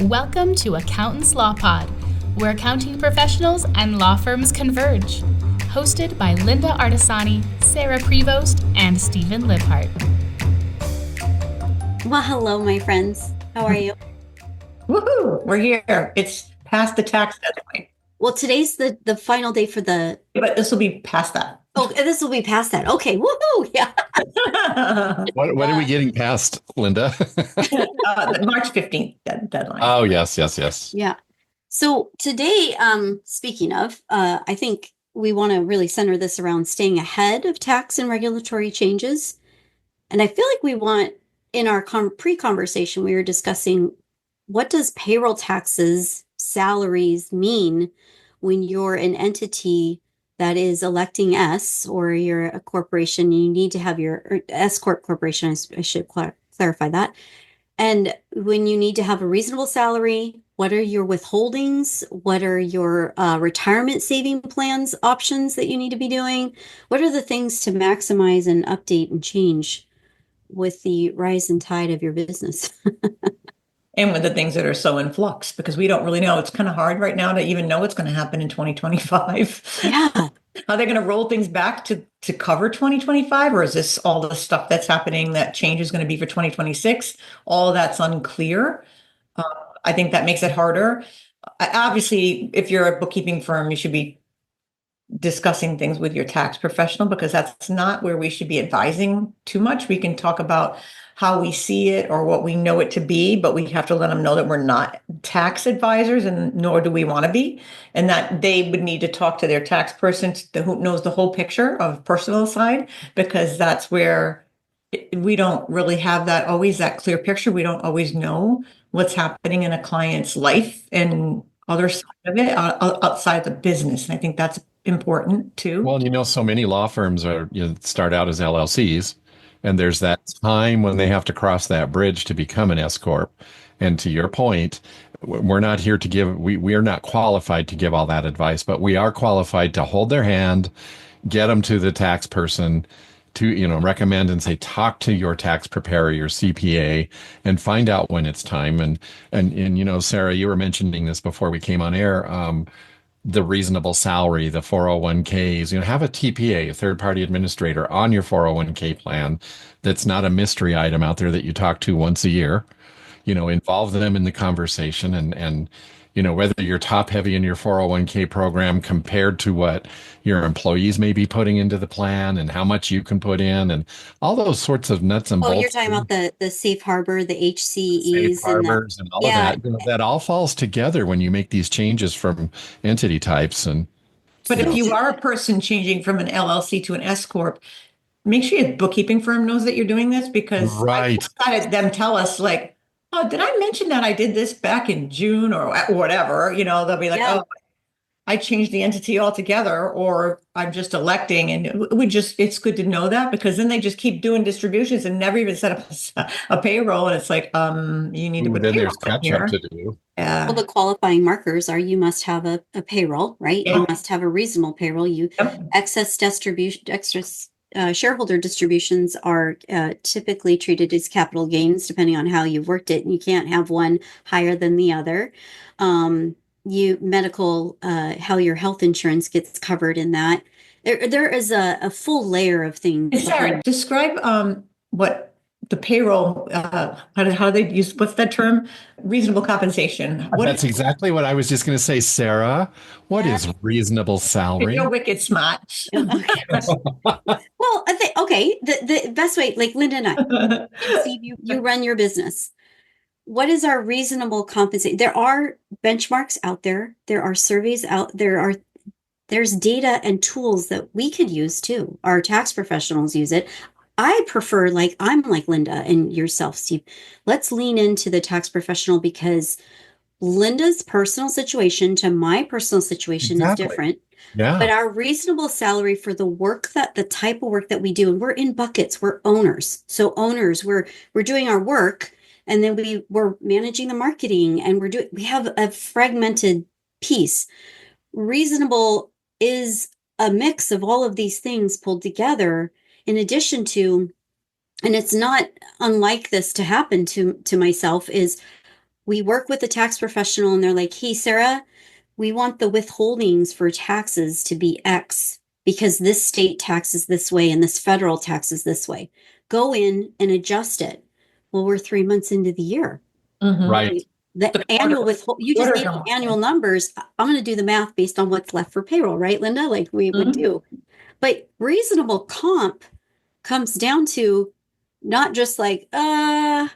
Welcome to Accountants Law Pod, where accounting professionals and law firms converge. Hosted by Linda Artisani, Sarah Prevost, and Stephen Libhart. Well, hello, my friends. How are you? Woohoo! We're here. It's past the tax deadline, Well, today's the final day for the. but this will be past that. Oh, this will be past that. Okay, woohoo! Yeah. What are we getting past, Linda? The March 15th deadline. Oh, yes. Yeah. So today, speaking of, I think we want to really center this around staying ahead of tax and regulatory changes. And I feel like we want, in our pre-conversation, we were discussing what does payroll taxes, salaries mean when you're an entity that is electing S, or you're a corporation, you need to have your S Corp corporation, I should clarify that. And when you need to have a reasonable salary, what are your withholdings? What are your retirement saving plans options that you need to be doing? What are the things to maximize and update and change with the rise and tide of your business? And with the things that are so in flux, because we don't really know. It's kind of hard right now to even know what's going to happen in 2025. Yeah. Are they going to roll things back to cover 2025? Or is this all the stuff that's happening that change is going to be for 2026? All that's unclear. I think that makes it harder. Obviously, if you're a bookkeeping firm, you should be discussing things with your tax professional, because that's not where we should be advising too much. We can talk about how we see it or what we know it to be, but we have to let them know that we're not tax advisors, and nor do we want to be, and that they would need to talk to their tax person who knows the whole picture of personal side, because that's where we don't really have that clear picture. We don't always know what's happening in a client's life and other side of it outside the business. And I think that's important too. Well, so many law firms start out as LLCs, and there's that time when they have to cross that bridge to become an S Corp. And to your point, we're not here to give, we are not qualified to give all that advice, but we are qualified to hold their hand, get them to the tax person, to recommend and say, talk to your tax preparer, your CPA, and find out when it's time. And Sarah, you were mentioning this before we came on air. The reasonable salary, the 401ks, have a TPA, a third party administrator on your 401k plan. That's not a mystery item out there that you talk to once a year. Involve them in the conversation, and whether you're top heavy in your 401k program compared to what your employees may be putting into the plan, and how much you can put in, and all those sorts of nuts and bolts. Oh, you're talking about the safe harbor, the HCEs, safe harbors and all of that. That all falls together when you make these changes from entity types. But if you are a person changing from an LLC to an S Corp, make sure your bookkeeping firm knows that you're doing this, because right. I had them tell us, like, oh, did I mention that I did this back in June or whatever? They'll be like, oh, I changed the entity altogether, or I'm just electing. And it's good to know that, because then they just keep doing distributions and never even set up a payroll. And it's like, you need to put then there's payroll catch up to do. Well, the qualifying markers are you must have a payroll, right? Yeah. You must have a reasonable payroll. Excess shareholder distributions are typically treated as capital gains, depending on how you've worked it. And you can't have one higher than the other. How your health insurance gets covered in that. There is a full layer of things. Sarah, describe what the payroll, how do they use, what's that term? Reasonable compensation. That's exactly what I was just going to say, Sarah. What is reasonable salary? You're wicked smart. Well, I think, okay, the best way, like Linda and I, Steve, you run your business. What is our reasonable compensation? There are benchmarks out there. There are surveys out there. There's data and tools that we could use too. Our tax professionals use it. I prefer, I'm like Linda and yourself, Steve. Let's lean into the tax professional, because Linda's personal situation to my personal situation is different. Yeah. But our reasonable salary for the type of work that we do, and we're in buckets, we're owners. So owners, we're doing our work, and then we're managing the marketing, and we have a fragmented piece. Reasonable is a mix of all of these things pulled together, in addition to, and it's not unlike this to happen to myself, is we work with a tax professional and they're like, hey, Sarah, we want the withholdings for taxes to be X because this state taxes this way and this federal taxes this way. Go in and adjust it. Well, we're 3 months into the year. Mhm. Right. The annual withhold, you just gave me annual numbers. I'm going to do the math based on what's left for payroll, right, Linda? Like we would do. But reasonable comp comes down to not just like, I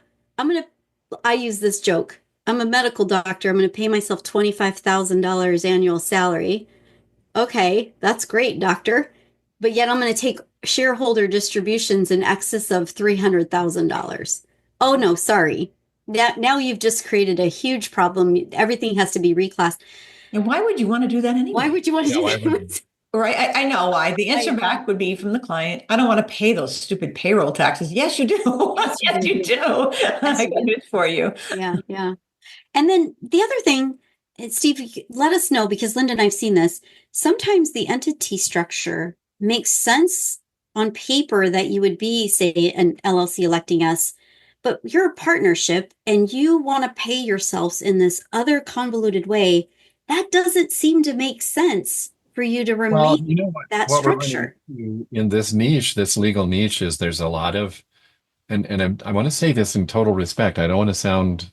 use this joke. I'm a medical doctor. I'm going to pay myself $25,000 annual salary. Okay, that's great, doctor. But yet I'm going to take shareholder distributions in excess of $300,000. Oh no, sorry. Now you've just created a huge problem. Everything has to be reclassed. And why would you want to do that anyway? Why would you want to do that? Right. I know why. The answer back would be from the client, I don't want to pay those stupid payroll taxes. Yes, you do. Yes, you do. I got it for you. Yeah, yeah. And then the other thing, Steve, let us know because Linda and I've seen this. Sometimes the entity structure makes sense on paper that you would be, say, an LLC electing us, but you're a partnership and you want to pay yourselves in this other convoluted way. That doesn't seem to make sense for you to remain Well, you know what, that what we're structure. running into in this niche, this legal niche, is there's a lot of, and I want to say this in total respect. I don't want to sound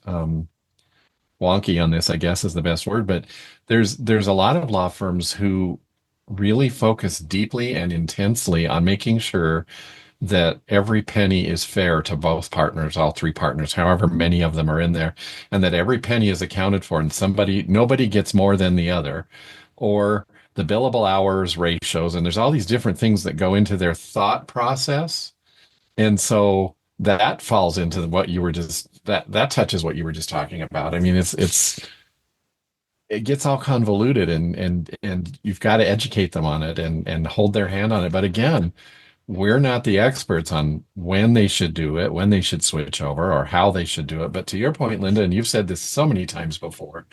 wonky on this, I guess is the best word, but there's a lot of law firms who really focus deeply and intensely on making sure that every penny is fair to both partners, all three partners, however many of them are in there, and that every penny is accounted for and nobody gets more than the other, or the billable hours ratios, and there's all these different things that go into their thought process. And so that falls into what you were just that touches what you were just talking about. I mean, it gets all convoluted and you've got to educate them on it and hold their hand on it. But again, we're not the experts on when they should do it, when they should switch over, or how they should do it. But to your point, Linda, and you've said this so many times before,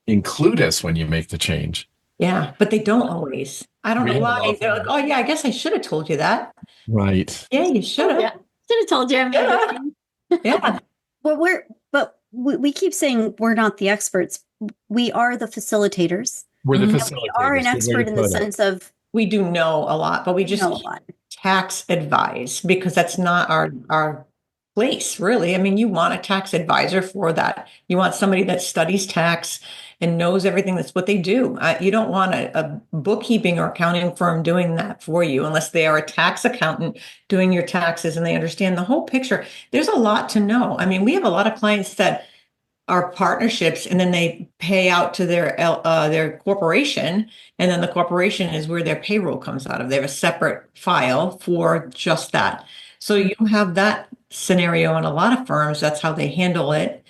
include us when you make the change. Yeah, but they don't always. I don't know why. They're like, oh yeah, I guess I should have told you that. Right. Yeah, you should have. Yeah. Should have told you. Yeah. But we keep saying we're not the experts. We are the facilitators. We're the And facilitators. we are an expert in the sense of We do know a lot, but we just know a lot. tax advise because that's not our place, really. I mean, you want a tax advisor for that. You want somebody that studies tax and knows everything. That's what they do. You don't want a bookkeeping or accounting firm doing that for you unless they are a tax accountant doing your taxes and they understand the whole picture. There's a lot to know. I mean, we have a lot of clients that are partnerships and then they pay out to their corporation, and then the corporation is where their payroll comes out of. They have a separate file for just that. So you have that scenario in a lot of firms. That's how they handle it.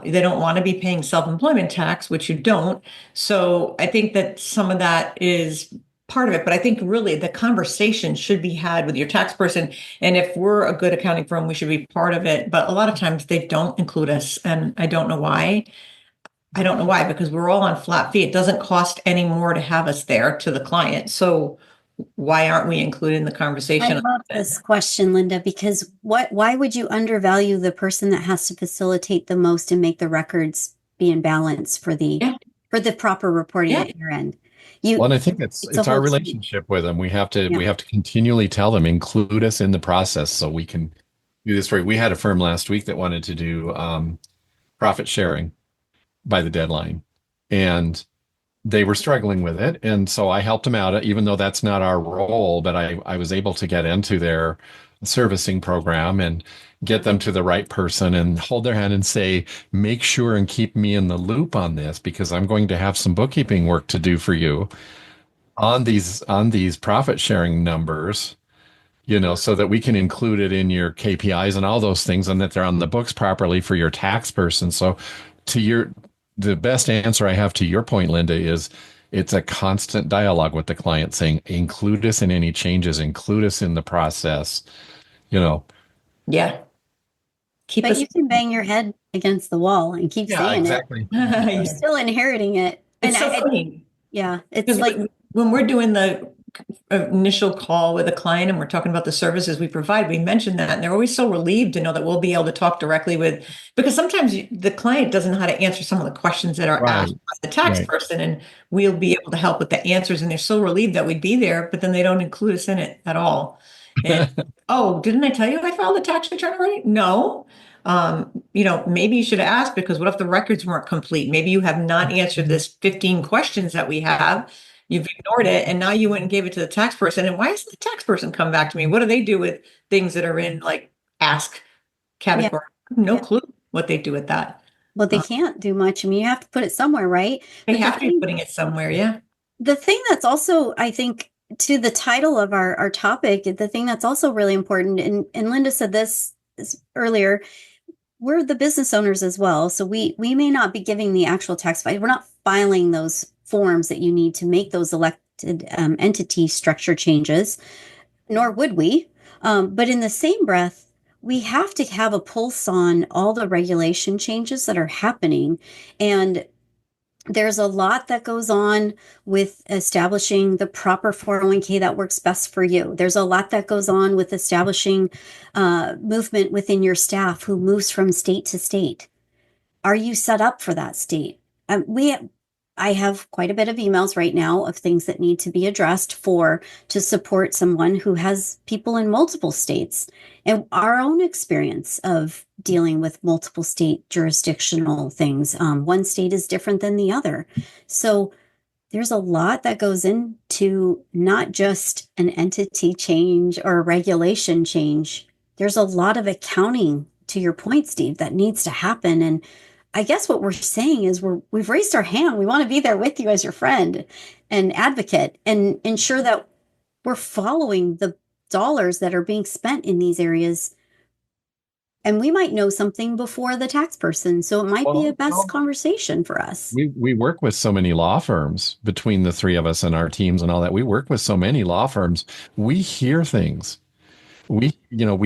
They don't want to be paying self-employment tax, which you don't. So I think that some of that is part of it, but I think really the conversation should be had with your tax person. And if we're a good accounting firm, we should be part of it. But a lot of times they don't include us, and I don't know why. I don't know why, because we're all on flat fee. It doesn't cost any more to have us there to the client. So why aren't we included in the conversation? I love this question, Linda, because why would you undervalue the person that has to facilitate the most and make the records be in balance for the proper reporting at your end? Well, and I think it's our relationship with them. We have to continually tell them, include us in the process so we can do this for you. We had a firm last week that wanted to do profit sharing by the deadline, and they were struggling with it. And so I helped them out, even though that's not our role, but I was able to get into their servicing program and get them to the right person and hold their hand and say, make sure and keep me in the loop on this because I'm going to have some bookkeeping work to do for you on these profit sharing numbers, so that we can include it in your KPIs and all those things and that they're on the books properly for your tax person. So the best answer I have to your point, Linda, is it's a constant dialogue with the client saying, include us in any changes, include us in the process, Yeah. But you can bang your head against the wall and keep saying exactly. it. You're still inheriting it. It's so funny. Yeah. It's like when we're doing initial call with a client and we're talking about the services we provide, we mention that, and they're always so relieved to know that we'll be able to talk directly with, because sometimes the client doesn't know how to answer some of the questions that are Right. asked by the tax Right. person, and we'll be able to help with the answers. And they're so relieved that we'd be there, but then they don't include us in it at all. And oh, didn't I tell you I filed a tax return already? No. Maybe you should have asked, because what if the records weren't complete? Maybe you have not answered this 15 questions that we have. You've ignored it, and now you went and gave it to the tax person. And why hasn't the tax person come back to me? What do they do with things that are in like ask category? No clue what they do with that. Well, they can't do much. I mean, you have to put it somewhere, right? They But have to be putting it somewhere. Yeah. the thing that's also, I think, to the title of our topic, the thing that's also really important, and Linda said this earlier, we're the business owners as well. So we may not be giving the actual tax file. We're not filing those forms that you need to make those elected entity structure changes, nor would we. But in the same breath, we have to have a pulse on all the regulation changes that are happening. And there's a lot that goes on with establishing the proper 401k that works best for you. There's a lot that goes on with establishing movement within your staff who moves from state to state. Are you set up for that state? I have quite a bit of emails right now of things that need to be addressed to support someone who has people in multiple states, and our own experience of dealing with multiple state jurisdictional things. One state is different than the other. So there's a lot that goes into not just an entity change or a regulation change. There's a lot of accounting, to your point, Steve, that needs to happen. And I guess what we're saying is we've raised our hand. We want to be there with you as your friend and advocate and ensure that we're following the dollars that are being spent in these areas. And we might know something before the tax person. So it might be a best conversation for us. We work with so many law firms between the three of us and our teams and all that. We work with so many law firms. We hear things. We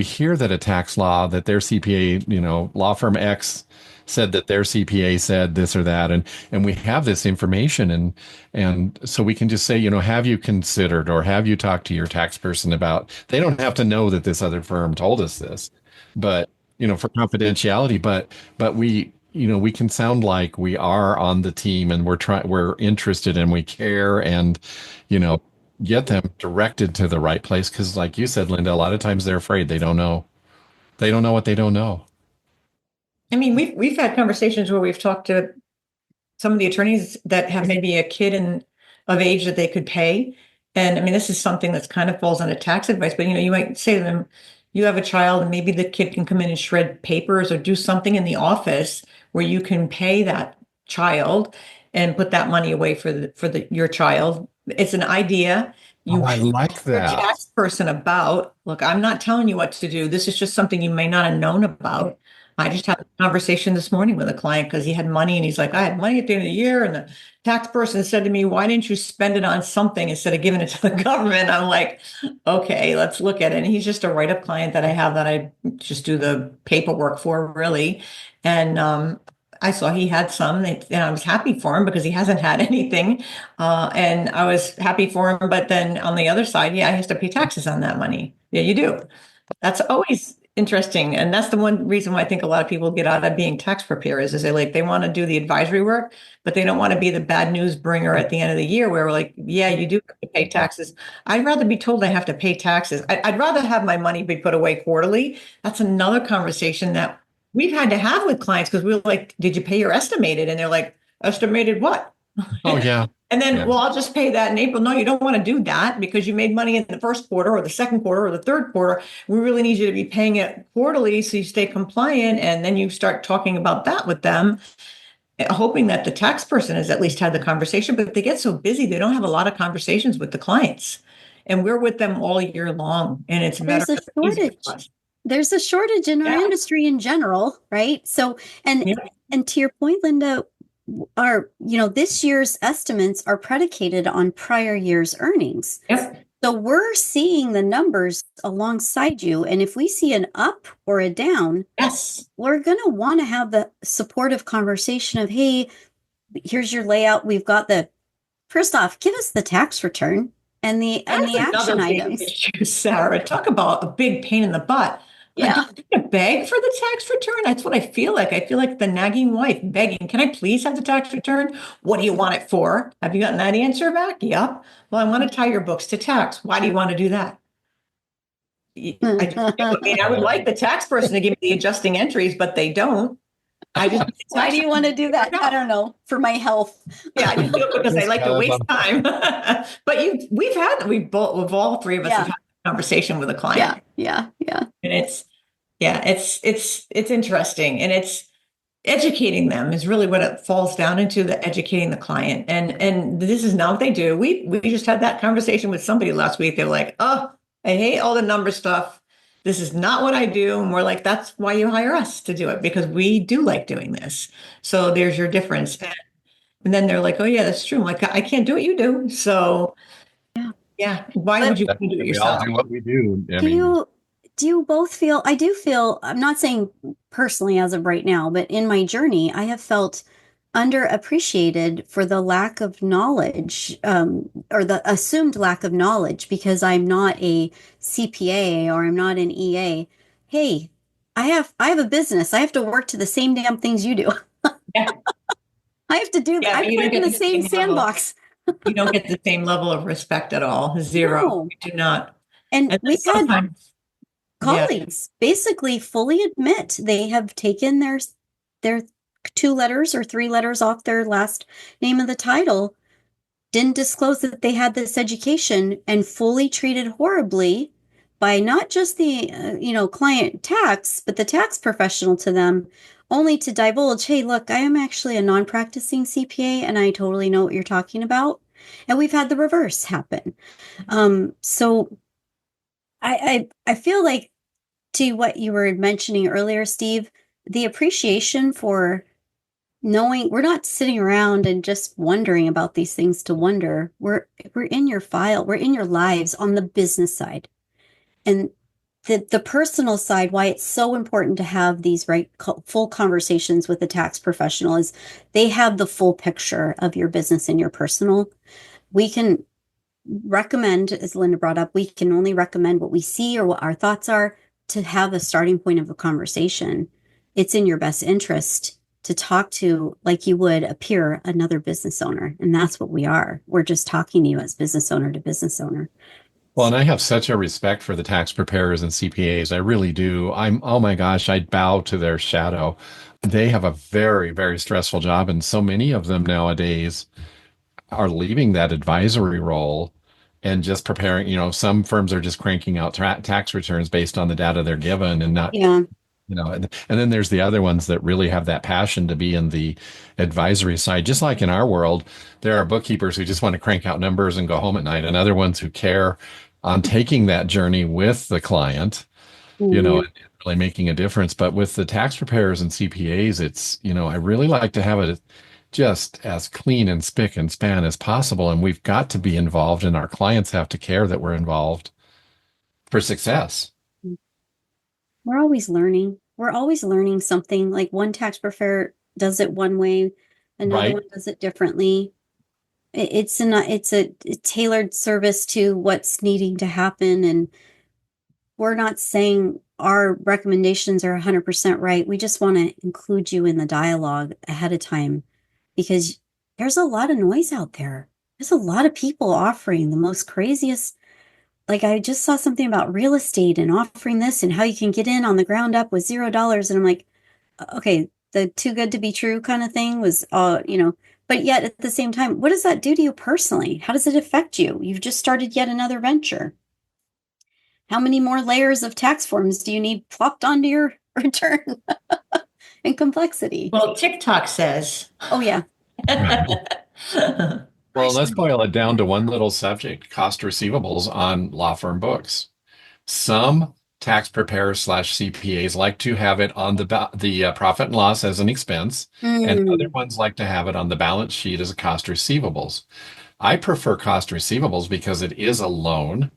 hear that a tax law, that their CPA, law firm X said that their CPA said this or that. And we have this information. And so we can just say, have you considered, or have you talked to your tax person about, they don't have to know that this other firm told us this, but, for confidentiality, but we can sound like we are on the team, and we're interested and we care, and, get them directed to the right place. Cause like you said, Linda, a lot of times they're afraid. They don't know. They don't know what they don't know. I mean, we've had conversations where we've talked to some of the attorneys that have maybe a kid of age that they could pay. And I mean, this is something that's kind of falls under tax advice, but you might say to them, you have a child and maybe the kid can come in and shred papers or do something in the office where you can pay that child and put that money away for your child. It's an idea. I like that. Your tax person about, look, I'm not telling you what to do. This is just something you may not have known about. I just had a conversation this morning with a client because he had money and he's like, I had money at the end of the year. And the tax person said to me, why didn't you spend it on something instead of giving it to the government? I'm like, okay, let's look at it. And he's just a write-up client that I have that I just do the paperwork for, really. And I saw he had some, and I was happy for him because he hasn't had anything. And I was happy for him. But then on the other side, he has to pay taxes on that money. Yeah, you do. That's always interesting. And that's the one reason why I think a lot of people get out of being tax preparers is they want to do the advisory work, but they don't want to be the bad news bringer at the end of the year where we're like, yeah, you do have to pay taxes. I'd rather be told I have to pay taxes. I'd rather have my money be put away quarterly. That's another conversation that we've had to have with clients because we were like, did you pay your estimated? And they're like, estimated what? Oh, yeah. And then, well, I'll just pay that in April. No, you don't want to do that because you made money in the first quarter or the second quarter or the third quarter. We really need you to be paying it quarterly so you stay compliant. And then you start talking about that with them, hoping that the tax person has at least had the conversation. But they get so busy, they don't have a lot of conversations with the clients. And we're with them all year long. And it's There's a shortage. There's a shortage in our industry in general, right? So, and to your point, Linda, this year's estimates are predicated on prior year's earnings. Yep. So we're seeing the numbers alongside you. And if we see an up or a down, we're going to want to have the supportive conversation of, hey, here's your layout. We've got first off, give us the tax return and the That's action another big items. issue, Sarah. Talk about a big pain in the butt. Like, Yeah. do I have to beg for the tax return? That's what I feel like. I feel like the nagging wife begging, can I please have the tax return? What do you want it for? Have you gotten that answer back? Yep. Well, I want to tie your books to tax. Why do you want to do that? I just, I mean, I would like the tax person to give me the adjusting entries, but they don't. I just, Why do you want to do that? I don't know. For my health. Yeah, I just do it because I like to waste time. But we've all three of us have had a conversation with a client. Yeah. And it's interesting, and it's educating them is really what it falls down into, the educating the client. And this is not what they do. We just had that conversation with somebody last week. They're like, oh, I hate all the number stuff. This is not what I do. And we're like, that's why you hire us to do it, because we do like doing this. So there's your difference. And then they're like, oh yeah, that's true. I'm like, I can't do what you do. So yeah, why would you want to do it We all yourself? do what we do. Do you both feel, I do feel, I'm not saying personally as of right now, but in my journey, I have felt underappreciated for the lack of knowledge, or the assumed lack of knowledge, because I'm not a CPA or I'm not an EA. Hey, I have a business. I have to work to the same damn things you do. Yeah. I have to do that. Yeah, I you don't play in get the same sandbox. You don't get the same level of respect at all. Zero. No. You do not. And And we've had sometimes, yeah, colleagues basically fully admit they have taken their 2 letters or 3 letters off their last name of the title, didn't disclose that they had this education, and fully treated horribly by not just the client tax, but the tax professional to them, only to divulge, hey, look, I am actually a non-practicing CPA and I totally know what you're talking about. And we've had the reverse happen. So I feel like, to what you were mentioning earlier, Steve, the appreciation for knowing we're not sitting around and just wondering about these things to wonder. We're in your file, we're in your lives on the business side. And the personal side, why it's so important to have these full conversations with a tax professional, is they have the full picture of your business and your personal. We can recommend, as Linda brought up, we can only recommend what we see or what our thoughts are to have a starting point of a conversation. It's in your best interest to talk to, like you would a peer, another business owner. And that's what we are. We're just talking to you as business owner to business owner. Well, and I have such a respect for the tax preparers and CPAs. I really do. Oh my gosh, I'd bow to their shadow. They have a very, very stressful job. And so many of them nowadays are leaving that advisory role and just preparing. Some firms are just cranking out tax returns based on the data they're given and not, and then there's the other ones that really have that passion to be in the advisory side. Just like in our world, there are bookkeepers who just want to crank out numbers and go home at night, and other ones who care on taking that journey with the client, and really making a difference. But with the tax preparers and CPAs, it's, I really like to have it just as clean and spick and span as possible. And we've got to be involved, and our clients have to care that we're involved for success. We're always learning. We're always learning something. Like, one tax preparer does it one way, another one does it differently. It's a tailored service to what's needing to happen. And we're not saying our recommendations are 100% right. We just want to include you in the dialogue ahead of time, because there's a lot of noise out there. There's a lot of people offering the most craziest. Like, I just saw something about real estate and offering this and how you can get in on the ground up with $0. And I'm like, okay, the too good to be true kind of thing was, but yet at the same time, what does that do to you personally? How does it affect you? You've just started yet another venture. How many more layers of tax forms do you need plopped onto your return and complexity? Well, TikTok says. Oh, yeah. Well, let's boil it down to one little subject: cost receivables on law firm books. Some tax preparers / CPAs like to have it on the profit and loss as an expense, and other ones like to have it on the balance sheet as a cost receivables. I prefer cost receivables because it is a loan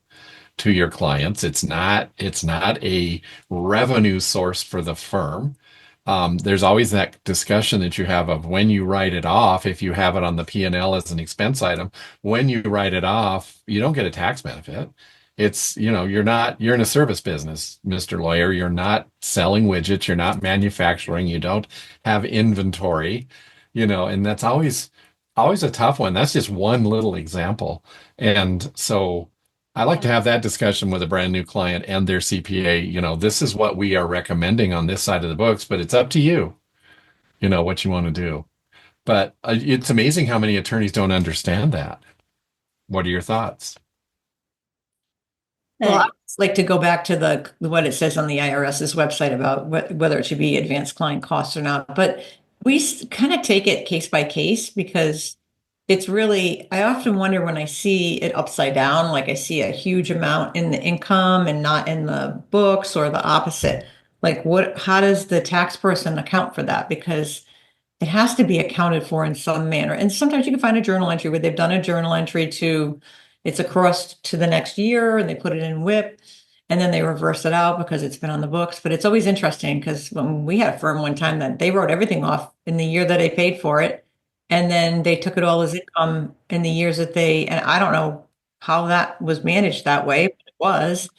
to your clients. It's not a revenue source for the firm. There's always that discussion that you have of when you write it off, if you have it on the P&L as an expense item, when you write it off, you don't get a tax benefit. It's, you're in a service business, Mr. Lawyer. You're not selling widgets. You're not manufacturing. You don't have inventory, and that's always a tough one. That's just one little example. And so I like to have that discussion with a brand new client and their CPA. This is what we are recommending on this side of the books, but it's up to you, what you want to do. But it's amazing how many attorneys don't understand that. What are your thoughts? Well, I like to go back to what it says on the IRS's website about whether it should be advanced client costs or not. But we kind of take it case by case because it's really, I often wonder when I see it upside down, like I see a huge amount in the income and not in the books, or the opposite. Like how does the tax person account for that? Because it has to be accounted for in some manner. And sometimes you can find a journal entry where they've done a journal entry it's across to the next year and they put it in WIP and then they reverse it out because it's been on the books. But it's always interesting because when we had a firm one time that they wrote everything off in the year that they paid for it. And then they took it all as income in the years and I don't know how that was managed that way, but it was.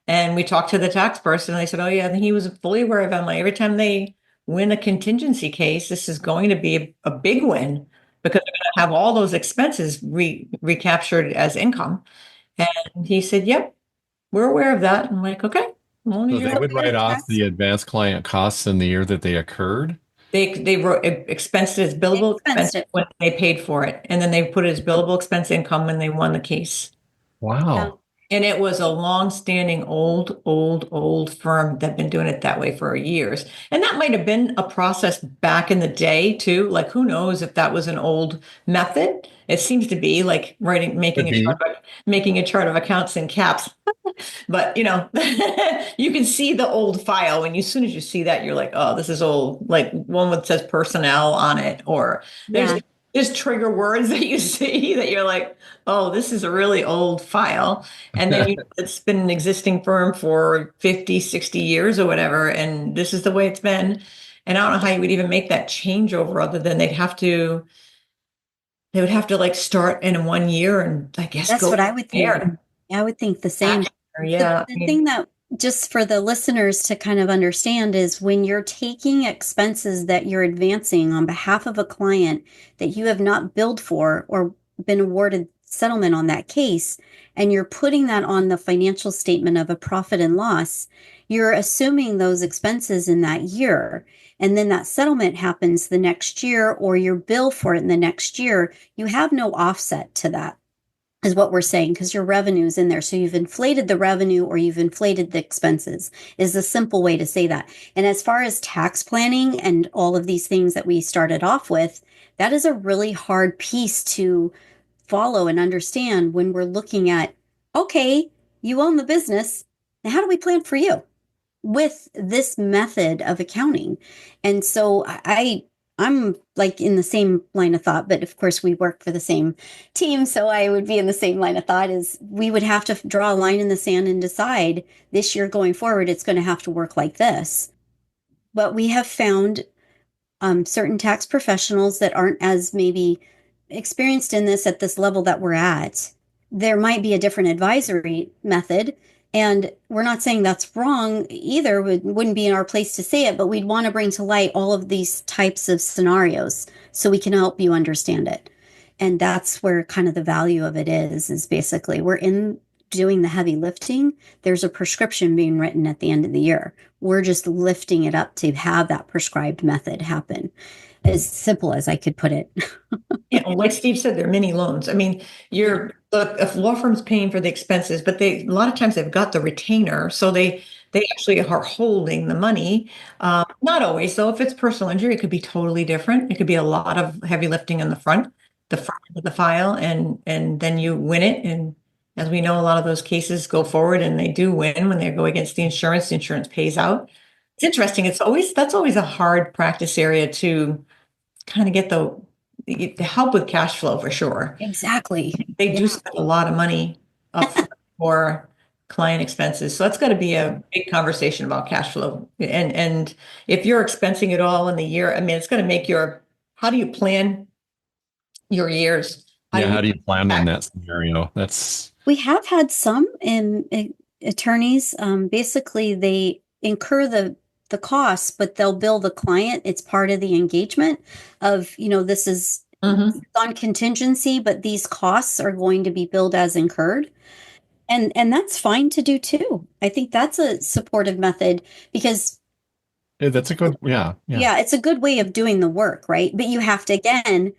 And we talked to the tax person and they said, oh yeah, and he was fully aware of it. I'm like, every time they win a contingency case, this is going to be a big win because they're going to have all those expenses recaptured as income. And he said, yep, we're aware of that. I'm like, okay. Well, So they would write off the advanced client costs in the year that they occurred? They wrote expensed it as billable expense when they paid for it. And then they put it as billable expense income when they won the case. Wow. And it was a long-standing, old firm that had been doing it that way for years. And that might have been a process back in the day too. Like, who knows if that was an old method? It seems to be like making a chart of accounts in caps. But you can see the old file, and as soon as you see that, you're like, oh, this is old. Like one that says personnel on it, or there's trigger words that you see that you're like, oh, this is a really old file. And then it's been an existing firm for 50, 60 years or whatever. And this is the way it's been. And I don't know how you would even make that changeover other than they would have to like start in 1 year and I guess that's what I would think. I would think the same. Yeah. The thing that just for the listeners to kind of understand is when you're taking expenses that you're advancing on behalf of a client that you have not billed for or been awarded settlement on that case, and you're putting that on the financial statement of a profit and loss, you're assuming those expenses in that year. And then that settlement happens the next year, or your bill for it in the next year, you have no offset to that. Is what we're saying, because your revenue is in there. So you've inflated the revenue or you've inflated the expenses is the simple way to say that. And as far as tax planning and all of these things that we started off with, that is a really hard piece to follow and understand when we're looking at, okay, you own the business. Now, how do we plan for you with this method of accounting? And so I'm like in the same line of thought, but of course we work for the same team. So I would be in the same line of thought is we would have to draw a line in the sand and decide this year going forward, it's going to have to work like this. But we have found certain tax professionals that aren't as maybe experienced in this at this level that we're at. There might be a different advisory method. And we're not saying that's wrong either. It wouldn't be in our place to say it, but we'd want to bring to light all of these types of scenarios so we can help you understand it. And that's where kind of the value of it is basically we're in doing the heavy lifting. There's a prescription being written at the end of the year. We're just lifting it up to have that prescribed method happen. As simple as I could put it. Yeah, like Steve said, they're mini loans. I mean, if law firm's paying for the expenses, but a lot of times they've got the retainer, so they actually are holding the money. Not always, though. If it's personal injury, it could be totally different. It could be a lot of heavy lifting in the front of the file, and then you win it. And as we know, a lot of those cases go forward, and they do win when they go against the insurance. The insurance pays out. It's interesting. That's always a hard practice area to kind of get the help with cash flow for sure. Exactly. They do spend a lot of money up for client expenses. So that's got to be a big conversation about cash flow. And if you're expensing it all in the year, I mean, it's going to make how do you plan your years? How do you plan in that scenario? We have had some attorneys, basically they incur the costs, but they'll bill the client. It's part of the engagement of, this is on contingency, but these costs are going to be billed as incurred. And that's fine to do too. I think that's a supportive method because that's a good, yeah. It's a good way of doing the work, right? But you have to, again,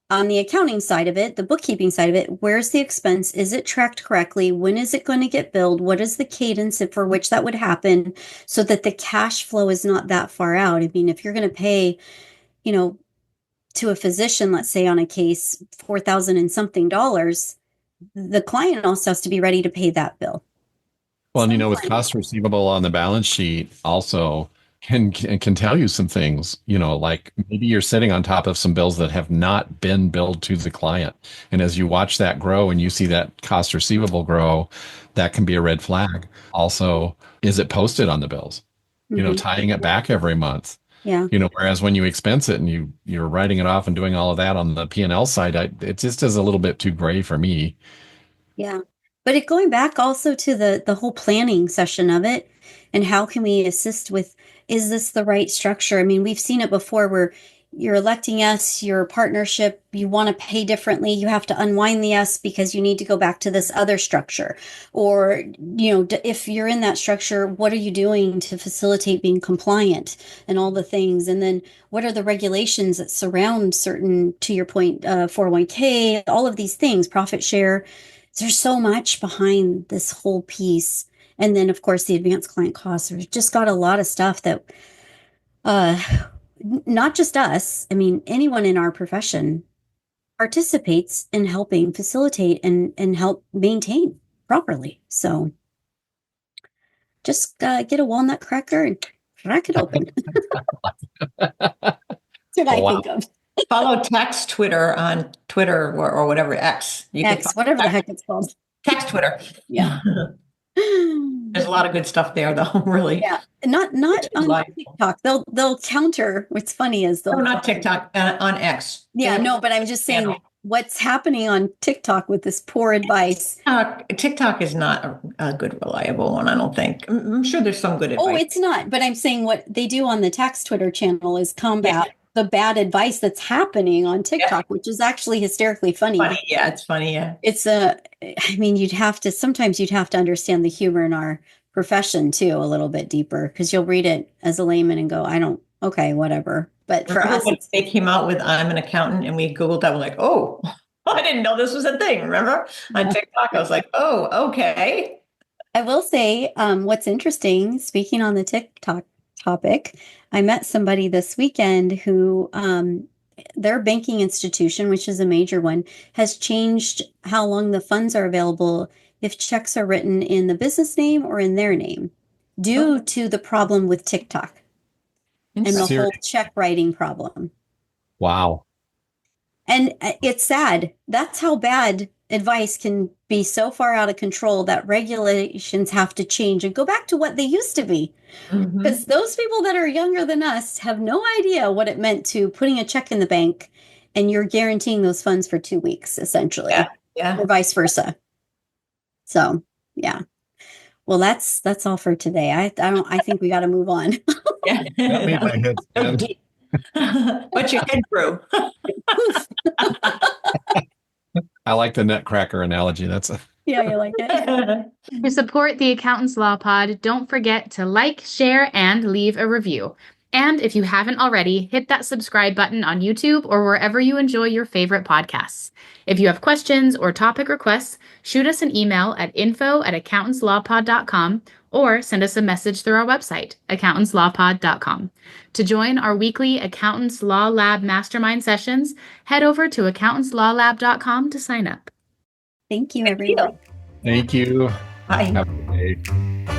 on the accounting side of it, the bookkeeping side of it, where's the expense? Is it tracked correctly? When is it going to get billed? What is the cadence for which that would happen so that the cash flow is not that far out? I mean, if you're going to pay, to a physician, let's say on a case, $4,000 and something dollars, the client also has to be ready to pay that bill. Well, and with cost receivable on the balance sheet also can tell you some things, like maybe you're sitting on top of some bills that have not been billed to the client. And as you watch that grow and you see that cost receivable grow, that can be a red flag. Also, is it posted on the bills? Tying it back every month. Yeah. Whereas when you expense it and you're writing it off and doing all of that on the P&L side, it just is a little bit too gray for me. Yeah. But going back also to the whole planning session of it and how can we assist with, is this the right structure? I mean, we've seen it before where you're electing S, your partnership, you want to pay differently. You have to unwind the S because you need to go back to this other structure. Or, if you're in that structure, what are you doing to facilitate being compliant and all the things? And then what are the regulations that surround certain, to your point, 401k, all of these things, profit share. There's so much behind this whole piece. And then, of course, the advanced client costs. We've just got a lot of stuff that, not just us, I mean, anyone in our profession participates in helping facilitate and help maintain properly. So just get a walnut cracker and crack it open. That's what I think of. Follow Text Twitter on Twitter or whatever, X. Whatever the heck it's called. Text Twitter. Yeah. There's a lot of good stuff there, though, really. Yeah. Not on TikTok. They'll counter. What's funny is they'll. No, not TikTok, on X. Yeah, no, but I'm just saying what's happening on TikTok with this poor advice. TikTok is not a good, reliable one, I don't think. I'm sure there's some good advice. Oh, it's not. But I'm saying what they do on the Tax Twitter channel is combat the bad advice that's happening on TikTok, which is actually hysterically funny. Yeah, it's funny. Yeah. I mean, sometimes you'd have to understand the humor in our profession too, a little bit deeper, because you'll read it as a layman and go, okay, whatever. But for us, they came out with I'm an accountant and we Googled that. We're like, oh, I didn't know this was a thing. Remember on TikTok, I was like, oh, okay. I will say what's interesting, speaking on the TikTok topic, I met somebody this weekend who their banking institution, which is a major one, has changed how long the funds are available if checks are written in the business name or in their name due to the problem with TikTok and the whole check writing problem. Wow. And it's sad. That's how bad advice can be, so far out of control that regulations have to change and go back to what they used to be. Because those people that are younger than us have no idea what it meant to putting a check in the bank and you're guaranteeing those funds for 2 weeks, essentially. Yeah. Or vice versa. So, yeah. Well, that's all for today. I think we got to move on. Yeah. That made my head spin. But you get through. I like the nutcracker analogy. Yeah, you like it. To support the Accountants Law Pod, don't forget to like, share, and leave a review. And if you haven't already, hit that subscribe button on YouTube or wherever you enjoy your favorite podcasts. If you have questions or topic requests, shoot us an email at info@accountantslawpod.com or send us a message through our website, accountantslawpod.com. To join our weekly Accountants Law Lab Mastermind sessions, head over to accountantslawlab.com to sign up. Thank you, everyone. Thank you. Bye. Bye. Have a good day.